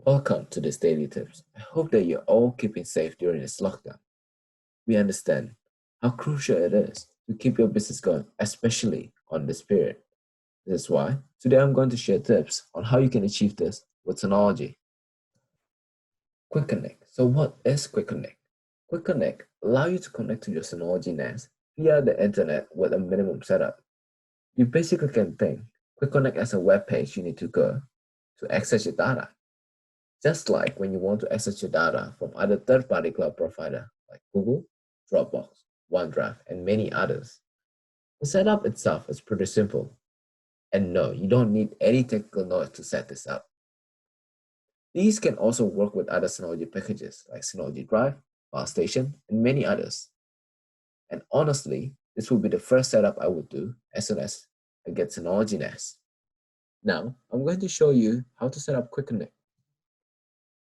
Welcome to this daily tips. I hope that you're all keeping safe during this lockdown. We understand how crucial it is to keep your business going, especially on this period. This is why today I'm going to share tips on how you can achieve this with Synology. Quick Connect. So what is Quick Connect? Quick Connect allows you to connect to your Synology NAS via the internet with a minimum setup. You basically can think Quick Connect as a web page you need to go to access your data. Just like when you want to access your data from other third-party cloud provider like Google, Dropbox, OneDrive, and many others. The setup itself is pretty simple. And no, you don't need any technical knowledge to set this up. These can also work with other Synology packages like Synology Drive, FileStation, and many others. And honestly, this will be the first setup I would do as soon as I get Synology NAS. Now, I'm going to show you how to set up Quick Connect.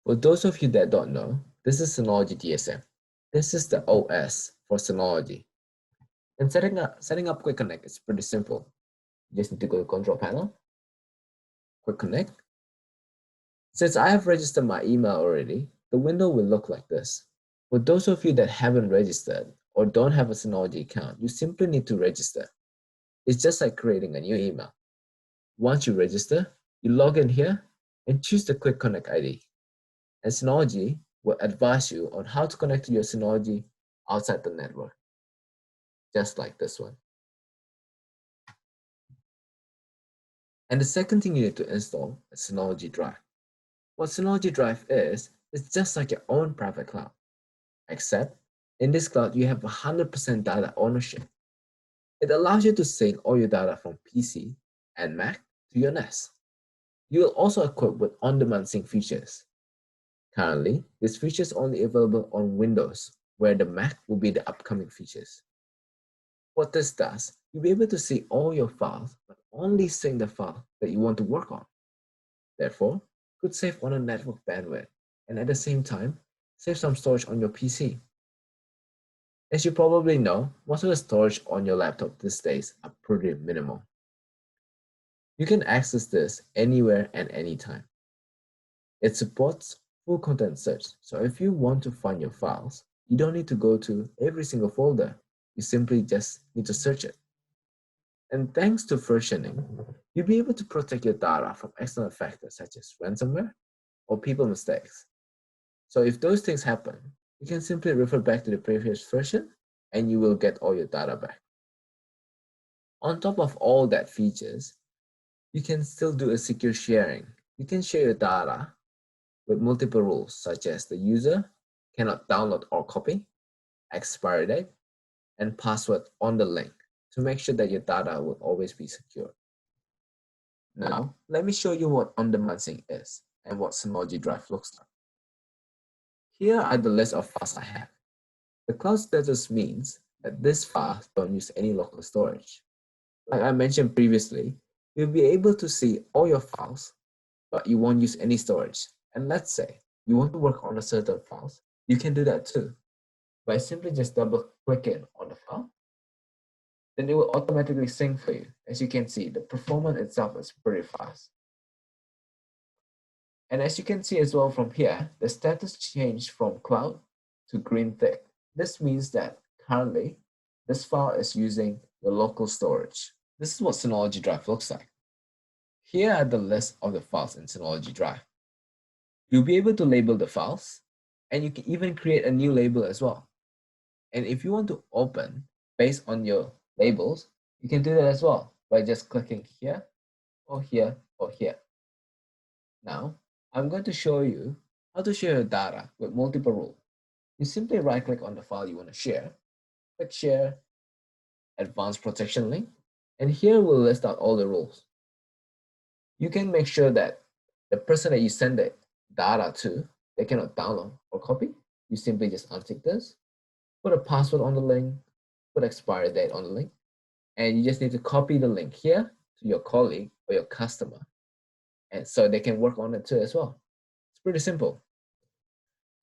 For those of you that don't know, this is Synology DSM. This is the OS for Synology. And setting up Quick Connect is pretty simple. You just need to go to Control Panel, Quick Connect. Since I have registered my email already, the window will look like this. For those of you that haven't registered or don't have a Synology account, you simply need to register. It's just like creating a new email. Once you register, you log in here and choose the Quick Connect ID. And Synology will advise you on how to connect to your Synology outside the network, just like this one. And the second thing you need to install is Synology Drive. What Synology Drive is just like your own private cloud, except in this cloud you have 100% data ownership. It allows you to sync all your data from PC and Mac to your NAS. You will also equip with on-demand sync features. Currently, this feature is only available on Windows, where the Mac will be the upcoming features. What this does, you'll be able to see all your files, but only sync the file that you want to work on. Therefore, could save on a network bandwidth, and at the same time, save some storage on your PC. As you probably know, most of the storage on your laptop these days are pretty minimal. You can access this anywhere and anytime. It supports full content search, so if you want to find your files, you don't need to go to every single folder. You simply just need to search it. And thanks to versioning, you'll be able to protect your data from external factors such as ransomware or people mistakes. So if those things happen, you can simply refer back to the previous version and you will get all your data back. On top of all that features, you can still do a secure sharing. You can share your data with multiple rules, such as the user cannot download or copy, expiry date, and password on the link to make sure that your data will always be secure. Now, let me show you what on-demand sync is and what Synology Drive looks like. Here are the list of files I have. The cloud status means that these files don't use any local storage. Like I mentioned previously, you'll be able to see all your files, but you won't use any storage. And let's say you want to work on a certain files, you can do that too by simply just double-clicking on the file. Then it will automatically sync for you. As you can see, the performance itself is pretty fast. And as you can see as well from here, the status changed from cloud to green thick. This means that currently, this file is using your local storage. This is what Synology Drive looks like. Here are the list of the files in Synology Drive. You'll be able to label the files, and you can even create a new label as well. And if you want to open based on your labels, you can do that as well by just clicking here, or here, or here. Now, I'm going to show you how to share your data with multiple rules. You simply right-click on the file you want to share, click Share, Advanced Protection Link, and here we'll list out all the rules. You can make sure that the person that you send the data to, they cannot download or copy. You simply just untick this, put a password on the link, put expiry date on the link, and you just need to copy the link here to your colleague or your customer, and so they can work on it too as well. It's pretty simple.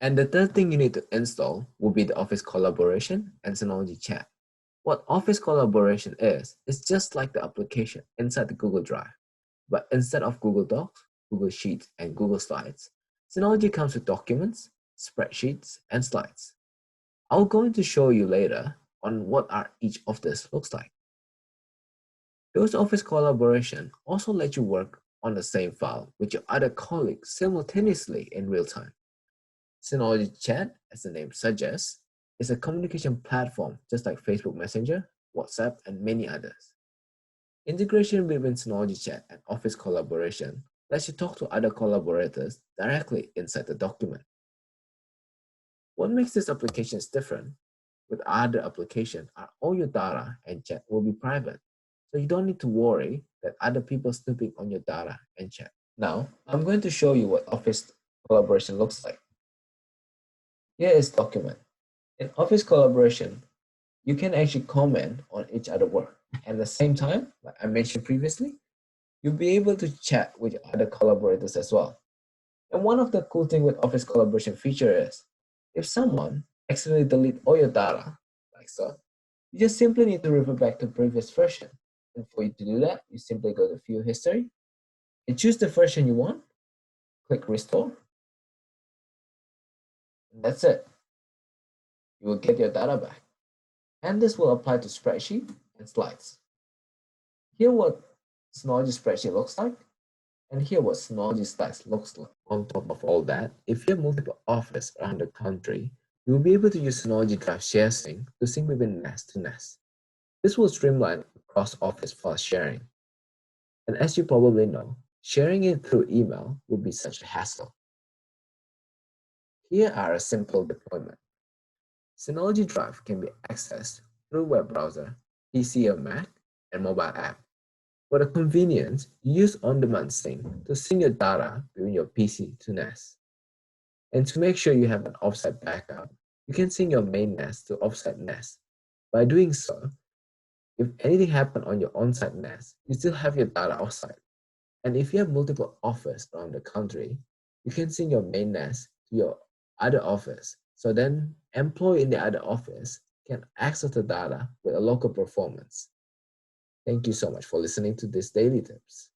And the third thing you need to install will be the Office Collaboration and Synology Chat. What Office Collaboration is just like the application inside the Google Drive, but instead of Google Docs, Google Sheets, and Google Slides, Synology comes with documents, spreadsheets, and slides. I'll going to show you later on what each of this looks like. Those office collaboration also let you work on the same file with your other colleagues simultaneously in real time. Synology Chat, as the name suggests, is a communication platform just like Facebook Messenger, WhatsApp, and many others. Integration between Synology Chat and Office collaboration lets you talk to other collaborators directly inside the document. What makes this application different with other applications are all your data and chat will be private, so you don't need to worry that other people snooping on your data and chat. Now, I'm going to show you what Office collaboration looks like. Here is document. In Office collaboration, you can actually comment on each other's work. At the same time, like I mentioned previously, you'll be able to chat with other collaborators as well. And one of the cool things with Office collaboration feature is, if someone accidentally delete all your data, like so, you just simply need to revert back to the previous version. And for you to do that, you simply go to View History and choose the version you want, click Restore, and that's it. You will get your data back. And this will apply to spreadsheet and slides. Here what Synology spreadsheet looks like, and here what Synology slides looks like. On top of all that, if you have multiple offices around the country, you will be able to use Synology Drive Share Sync to sync between NAS to NAS. This will streamline cross-office file sharing. And as you probably know, sharing it through email would be such a hassle. Here are a simple deployment. Synology Drive can be accessed through web browser, PC or Mac, and mobile app. For the convenience, you use on-demand sync to sync your data between your PC to NAS. And to make sure you have an offsite backup, you can sync your main NAS to offsite NAS. By doing so, if anything happens on your on-site NAS, you still have your data offsite. And if you have multiple offices around the country, you can sync your main NAS to your other office. So then employee in the other office can access the data with a local performance. Thank you so much for listening to this daily tips.